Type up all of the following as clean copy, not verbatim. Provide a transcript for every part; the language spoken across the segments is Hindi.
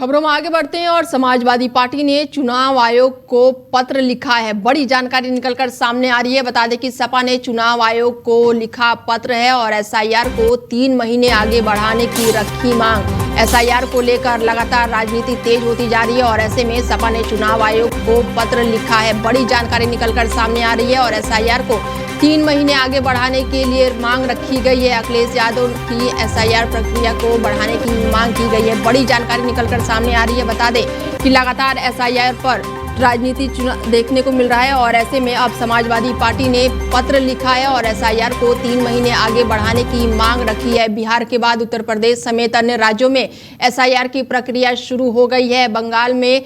खबरों में आगे बढ़ते हैं और समाजवादी पार्टी ने चुनाव आयोग को पत्र लिखा है। बड़ी जानकारी निकलकर सामने आ रही है। बता दें कि सपा ने चुनाव आयोग को लिखा पत्र है और एसआईआर को 3 महीने आगे बढ़ाने की रखी मांग। एसआईआर को लेकर लगातार राजनीति तेज होती जा रही है और ऐसे में सपा ने चुनाव आयोग को पत्र लिखा है। बड़ी जानकारी निकलकर सामने आ रही है और एसआईआर को 3 महीने आगे बढ़ाने के लिए मांग रखी गई है। अखिलेश यादव की एसआईआर प्रक्रिया को बढ़ाने की मांग की गई है। बड़ी जानकारी निकलकर सामने आ रही है। बता दें कि लगातार एसआईआर पर राजनीति देखने को मिल रहा है और ऐसे में अब समाजवादी पार्टी ने पत्र लिखा है और एसआईआर को 3 महीने आगे बढ़ाने की मांग रखी है। बिहार के बाद उत्तर प्रदेश समेत अन्य राज्यों में एसआईआर की प्रक्रिया शुरू हो गई है। बंगाल में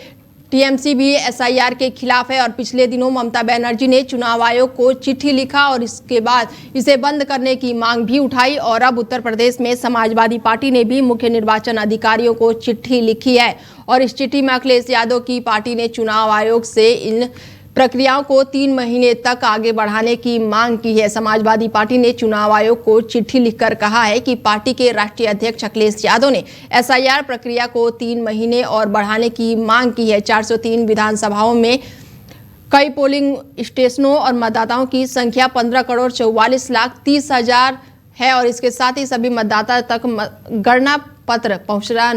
टीएमसी भी एसआईआर के खिलाफ है और पिछले दिनों ममता बनर्जी ने चुनाव आयोग को चिट्ठी लिखा और इसके बाद इसे बंद करने की मांग भी उठाई और अब उत्तर प्रदेश में समाजवादी पार्टी ने भी मुख्य निर्वाचन अधिकारियों को चिट्ठी लिखी है और इस चिट्ठी में अखिलेश यादव की पार्टी ने चुनाव आयोग से इन प्रक्रियाओं को 3 महीने तक आगे बढ़ाने की मांग की है। समाजवादी पार्टी ने चुनाव आयोग को चिट्ठी लिखकर कहा है कि पार्टी के राष्ट्रीय अध्यक्ष अखिलेश यादव ने एसआईआर प्रक्रिया को 3 महीने और बढ़ाने की मांग की है। 403 विधानसभाओं में कई पोलिंग स्टेशनों और मतदाताओं की संख्या 15,44,30,000 है और इसके साथ ही सभी मतदाता तक गणना पत्र पहुंचाया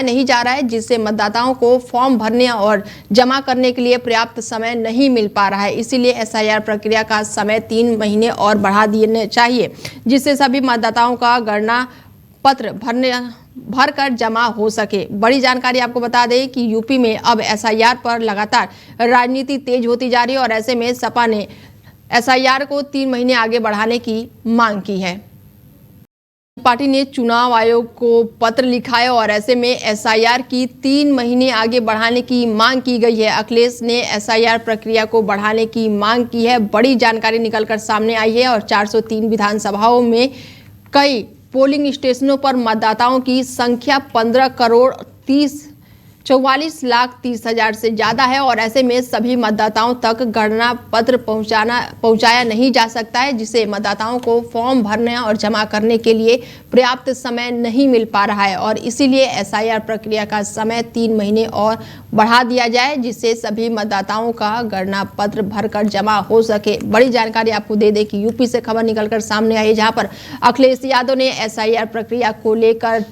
नहीं जा रहा है, जिससे मतदाताओं को फॉर्म भरने और जमा करने के लिए पर्याप्त समय नहीं मिल पा रहा है। इसीलिए एसआईआर प्रक्रिया का समय 3 महीने और बढ़ा देने चाहिए, जिससे सभी मतदाताओं का गणना पत्र भरकर जमा हो सके। बड़ी जानकारी आपको बता दें कि यूपी में अब एसआईआर पर लगातार राजनीति तेज होती जा रही है और ऐसे में सपा ने एसआईआर को 3 महीने आगे बढ़ाने की मांग की है। पार्टी ने चुनाव आयोग को पत्र लिखा है और ऐसे में एसआईआर की 3 महीने आगे बढ़ाने की मांग की गई है। अखिलेश ने एसआईआर प्रक्रिया को बढ़ाने की मांग की है। बड़ी जानकारी निकलकर सामने आई है और 403 विधानसभाओं में कई पोलिंग स्टेशनों पर मतदाताओं की संख्या 15,44,30,000 से ज्यादा है और ऐसे में सभी मतदाताओं तक गणना पत्र पहुंचाया नहीं जा सकता है, जिससे मतदाताओं को फॉर्म भरने और जमा करने के लिए पर्याप्त समय नहीं मिल पा रहा है और इसीलिए एसआईआर प्रक्रिया का समय 3 महीने और बढ़ा दिया जाए, जिससे सभी मतदाताओं का गणना पत्र भरकर जमा हो सके। बड़ी जानकारी आपको दे दें कि यूपी से खबर निकलकर सामने आई है, जहां पर अखिलेश यादव ने एसआईआर प्रक्रिया को लेकर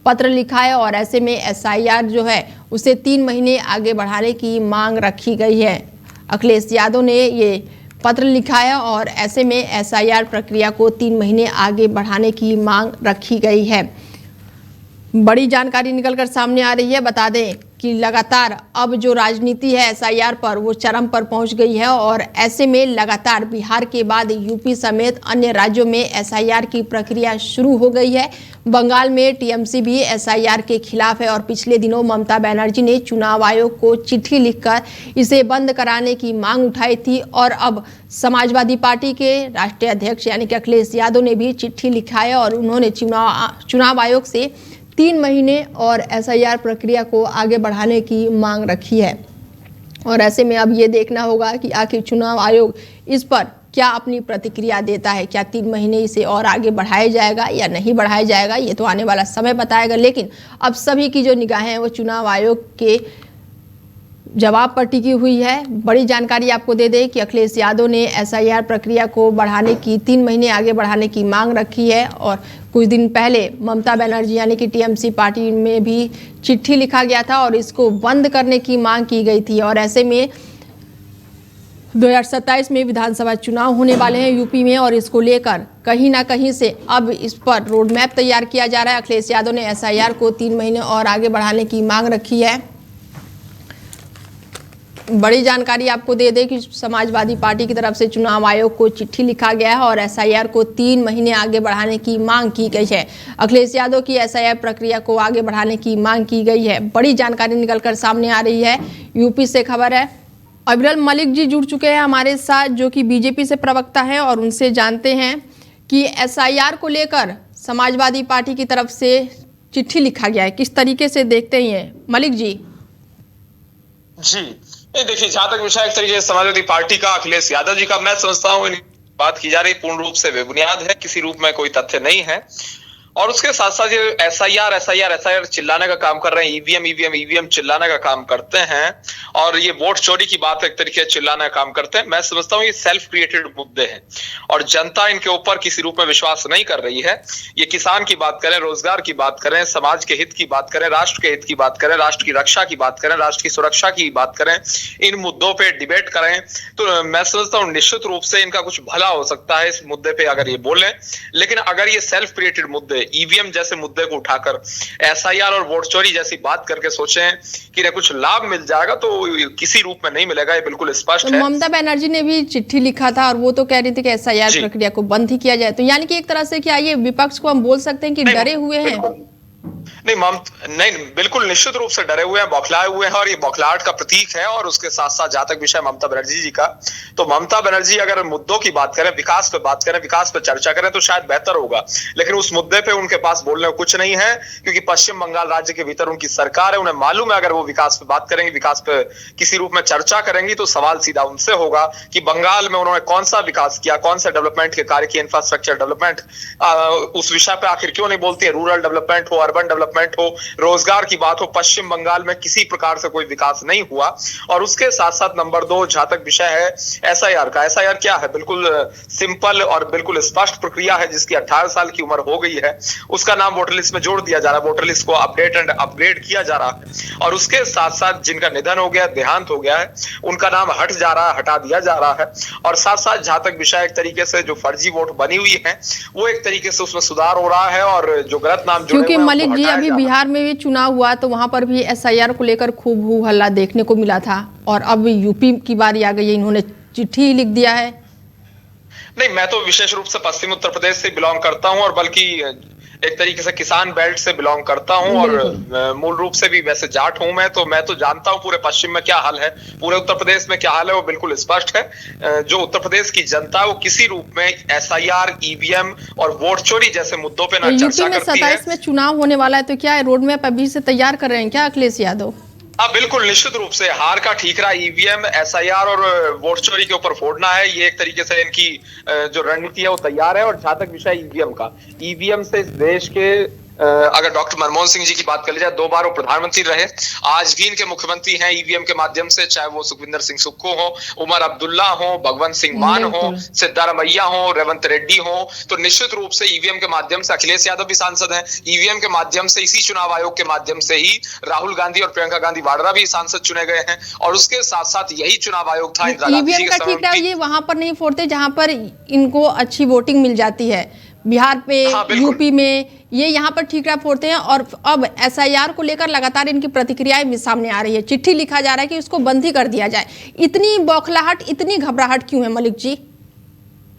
पत्र लिखा है और ऐसे में एसआईआर जो है उसे 3 महीने आगे बढ़ाने की मांग रखी गई है। अखिलेश यादव ने ये पत्र लिखा है और ऐसे में एसआईआर प्रक्रिया को 3 महीने आगे बढ़ाने की मांग रखी गई है। बड़ी जानकारी निकलकर सामने आ रही है। बता दें कि लगातार अब जो राजनीति है एसआईआर पर वो चरम पर पहुंच गई है और ऐसे में लगातार बिहार के बाद यूपी समेत अन्य राज्यों में एसआईआर की प्रक्रिया शुरू हो गई है। बंगाल में टीएमसी भी एसआईआर के खिलाफ है और पिछले दिनों ममता बनर्जी ने चुनाव आयोग को चिट्ठी लिखकर इसे बंद कराने की मांग उठाई थी और अब समाजवादी पार्टी के राष्ट्रीय अध्यक्ष यानी कि अखिलेश यादव ने भी चिट्ठी लिखा है और उन्होंने चुनाव आयोग से 3 महीने और एसआईआर प्रक्रिया को आगे बढ़ाने की मांग रखी है और ऐसे में अब ये देखना होगा कि आखिर चुनाव आयोग इस पर क्या अपनी प्रतिक्रिया देता है। क्या 3 महीने इसे और आगे बढ़ाया जाएगा या नहीं बढ़ाया जाएगा, ये तो आने वाला समय बताएगा। लेकिन अब सभी की जो निगाहें हैं वो चुनाव आयोग के जवाब पर टिकी हुई है। बड़ी जानकारी आपको दे दें कि अखिलेश यादव ने एसआईआर प्रक्रिया को बढ़ाने की 3 महीने आगे बढ़ाने की मांग रखी है और कुछ दिन पहले ममता बनर्जी यानी कि टीएमसी पार्टी में भी चिट्ठी लिखा गया था और इसको बंद करने की मांग की गई थी और ऐसे में 2027 में विधानसभा चुनाव होने वाले हैं यूपी में और इसको लेकर कहीं ना कहीं से अब इस पर रोड मैप तैयार किया जा रहा है। अखिलेश यादव ने एसआईआर को 3 महीने और आगे बढ़ाने की मांग रखी है। बड़ी जानकारी आपको दे दें कि समाजवादी पार्टी की तरफ से चुनाव आयोग को चिट्ठी लिखा गया है और एसआईआर को 3 महीने आगे बढ़ाने की मांग की गई है। अखिलेश यादव की एसआईआर प्रक्रिया को आगे बढ़ाने की मांग की गई है। बड़ी जानकारी निकलकर सामने आ रही है। यूपी से खबर है। अविरल मलिक जी जुड़ चुके हैं हमारे साथ, जो कि बीजेपी से प्रवक्ता हैं और उनसे जानते हैं कि एसआईआर को लेकर समाजवादी पार्टी की तरफ से चिट्ठी लिखा गया है, किस तरीके से देखते हैं मलिक जी? जी नहीं, देखिए, जहां तक विषय एक तरीके से समाजवादी पार्टी का अखिलेश यादव जी का, मैं समझता हूँ बात की जा रही पूर्ण रूप से बेबुनियाद है, किसी रूप में कोई तथ्य नहीं है और उसके साथ साथ ये एसआईआर चिल्लाने का काम कर रहे हैं, ईवीएम चिल्लाने का काम करते हैं, और ये वोट चोरी की बात एक तरीके से चिल्लाने का काम करते हैं। मैं समझता हूँ ये सेल्फ क्रिएटेड मुद्दे हैं और जनता इनके ऊपर किसी रूप में विश्वास नहीं कर रही है। ये किसान की बात करें, रोजगार की बात करें, समाज के हित की बात करें, राष्ट्र के हित की बात करें, राष्ट्र की रक्षा की बात करें, राष्ट्र की सुरक्षा की बात करें, इन मुद्दों पे डिबेट करें, तो मैं समझता हूँ निश्चित रूप से इनका कुछ भला हो सकता है इस मुद्दे पे अगर ये बोले। लेकिन अगर ये सेल्फ क्रिएटेड मुद्दे, ईवीएम जैसे मुद्दे को उठाकर एसआईआर और वोट चोरी जैसी बात करके सोचें कि इन्हें कुछ लाभ मिल जाएगा, तो किसी रूप में नहीं मिलेगा, ये बिल्कुल स्पष्ट है। ममता बनर्जी ने भी चिट्ठी लिखा था और वो तो कह रही थी कि एसआईआर प्रक्रिया को बंद ही किया जाए, तो यानी कि एक तरह से क्या ये विपक्ष को हम बोल सकते हैं कि डरे हुए हैं? नहीं, बिल्कुल निश्चित रूप से डरे हुए हैं, बौखलाए हुए हैं, और ये बौखलाहट का प्रतीक है। और उसके साथ साथ जहां तक विषय ममता बनर्जी जी का, तो ममता बनर्जी अगर मुद्दों की बात करें, विकास पे बात करें, विकास पे चर्चा करें, तो शायद बेहतर होगा। लेकिन उस मुद्दे पे उनके पास बोलने को कुछ नहीं है, क्योंकि पश्चिम बंगाल राज्य के भीतर उनकी सरकार है। उन्हें मालूम है अगर वो विकास पे बात करेंगे, विकास पे किसी रूप में चर्चा करेंगी, तो सवाल सीधा उनसे होगा कि बंगाल में उन्होंने कौन सा विकास किया, कौन सा डेवलपमेंट के कार्य किए, इंफ्रास्ट्रक्चर डेवलपमेंट, उस विषय पे आखिर क्यों नहीं बोलती है? रूरल डेवलपमेंट हो, अर्बन डेवलपमेंट हो, रोजगार की बात हो, पश्चिम बंगाल में किसी प्रकार से कोई विकास नहीं हुआ। और उसके साथ साथ नंबर 2, जहां तक विषय है एसआईआर का, एसआईआर क्या है? बिल्कुल सिंपल और बिल्कुल स्पष्ट प्रक्रिया है, जिसकी 18 साल की उम्र हो गई है, उसका नाम वोटर लिस्ट में जोड़ दिया जा रहा है, वोटर लिस्ट को अपडेट एंड अपग्रेड किया जा रहा है। और उसके साथ साथ जिनका निधन हो गया, देहांत हो गया है, उनका नाम हट जा रहा है, हटा दिया जा रहा है। और साथ साथ जहां तक विषय एक तरीके से जो फर्जी वोट बनी हुई है, वो एक तरीके से उसमें सुधार हो रहा है, और जो गलत नाम जुड़े क्योंकि मलिक जी अभी बिहार में भी चुनाव हुआ तो वहां पर भी एसआईआर को लेकर खूब हू हल्ला देखने को मिला था, और अब यूपी की बारी आ गई है, इन्होंने चिट्ठी लिख दिया है। नहीं, मैं तो विशेष रूप से पश्चिम उत्तर प्रदेश से बिलोंग करता हूं, और बल्कि एक तरीके से किसान बेल्ट से बिलोंग करता हूं, और मूल रूप से भी वैसे जाट हूं मैं तो जानता हूं पूरे पश्चिम में क्या हाल है, पूरे उत्तर प्रदेश में क्या हाल है, वो बिल्कुल स्पष्ट है। जो उत्तर प्रदेश की जनता है वो किसी रूप में एसआईआर, ईवीएम और वोट चोरी जैसे मुद्दों पे ना चर्चा करती है। 27 में चुनाव होने वाला है, तो क्या रोड मैप अभी से तैयार कर रहे हैं क्या अखिलेश यादव? हाँ, बिल्कुल निश्चित रूप से हार का ठीकरा ईवीएम, एसआईआर और वोट चोरी के ऊपर फोड़ना है, ये एक तरीके से इनकी जो रणनीति है वो तैयार है। और जहां तक विषय ईवीएम का, ईवीएम से इस देश के अगर डॉक्टर मनमोहन सिंह जी की बात कर ली जाए, 2 बार वो प्रधानमंत्री रहे, आज भी इनके मुख्यमंत्री हैं ईवीएम के माध्यम से, चाहे वो सुखविंदर सिंह सुक्खू हो, उमर अब्दुल्ला हो, भगवंत सिंह मान हो, सिद्धारमैया हो, रेवंत रेड्डी हो, तो निश्चित रूप से ईवीएम के माध्यम से अखिलेश यादव भी सांसद हैं, ईवीएम के माध्यम से, इसी चुनाव आयोग के माध्यम से ही राहुल गांधी और प्रियंका गांधी वाड्रा भी सांसद चुने गए हैं। और उसके साथ साथ यही चुनाव आयोग था ईवीएम का ठीकरा ये वहां पर नहीं फोड़ते जहां पर इनको अच्छी वोटिंग मिल जाती है, बिहार पे, यूपी में, ये यहाँ पर ठीकरा फोड़ते हैं। और अब एसआईआर को लेकर लगातार इनकी प्रतिक्रियाएं भी सामने आ रही है, चिट्ठी लिखा जा रहा है कि इसको बंद ही कर दिया जाए। इतनी बौखलाहट, इतनी घबराहट क्यों है मलिक जी?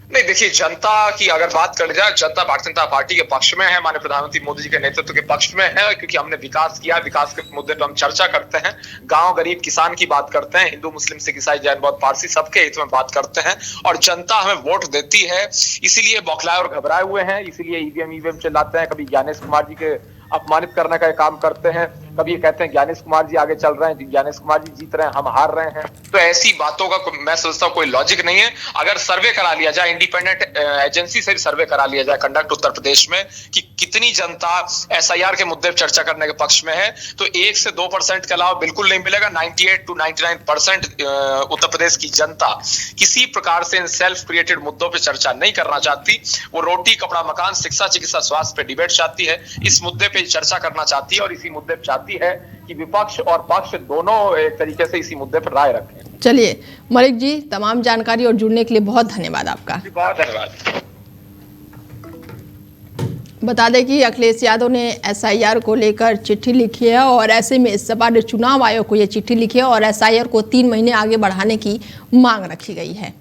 नहीं, देखिए, जनता की अगर बात कर जाए, जनता भारतीय जनता पार्टी के पक्ष में है, माननीय प्रधानमंत्री मोदी जी के नेतृत्व के पक्ष में है, क्योंकि हमने विकास किया, विकास के मुद्दे पर हम चर्चा करते हैं, गांव गरीब किसान की बात करते हैं, हिंदू मुस्लिम सिख ईसाई जैन बौद्ध पारसी सबके हित में बात करते हैं, और जनता हमें वोट देती है, इसीलिए बौखलाए और घबराए हुए हैं, इसीलिए ईवीएम चिल्लाते हैं। कभी ज्ञानेश कुमार जी के अपमानित करने का काम करते हैं, कभी कहते हैं ज्ञानेश कुमार जी आगे चल रहे हैं, ज्ञानेश कुमार जी जीत रहे हैं, हम हार रहे हैं। तो ऐसी बातों का मैं सोचता हूँ कोई लॉजिक नहीं है। अगर सर्वे करा लिया जाए, इंडिपेंडेंट एजेंसी से सर्वे करा लिया जाए, कंडक्ट उत्तर प्रदेश में, कि कितनी जनता एसआईआर के मुद्दे पर चर्चा करने के पक्ष में है, तो 1 से 2% के अलावा बिल्कुल नहीं मिलेगा। 98 to 99% उत्तर प्रदेश की जनता किसी प्रकार से इन सेल्फ क्रिएटेड मुद्दों पर चर्चा नहीं करना चाहती। वो रोटी, कपड़ा, मकान, शिक्षा, चिकित्सा, स्वास्थ्य पे डिबेट चाहती है, इस मुद्दे पे चर्चा करना चाहती है, और इसी मुद्दे पर चाहती है कि विपक्ष और पक्ष दोनों एक तरीके से इसी मुद्दे पर राय रखें। चलिए मलिक जी, तमाम जानकारी और जुड़ने के लिए बहुत धन्यवाद आपका। बहुत धन्यवाद। बता दें कि अखिलेश यादव ने एसआईआर को लेकर चिट्ठी लिखी है, और ऐसे में इस बार चुनाव आयोग को यह चिट्ठी लिखी है और एसआईआर को 3 महीने आगे बढ़ाने की मांग रखी गई है।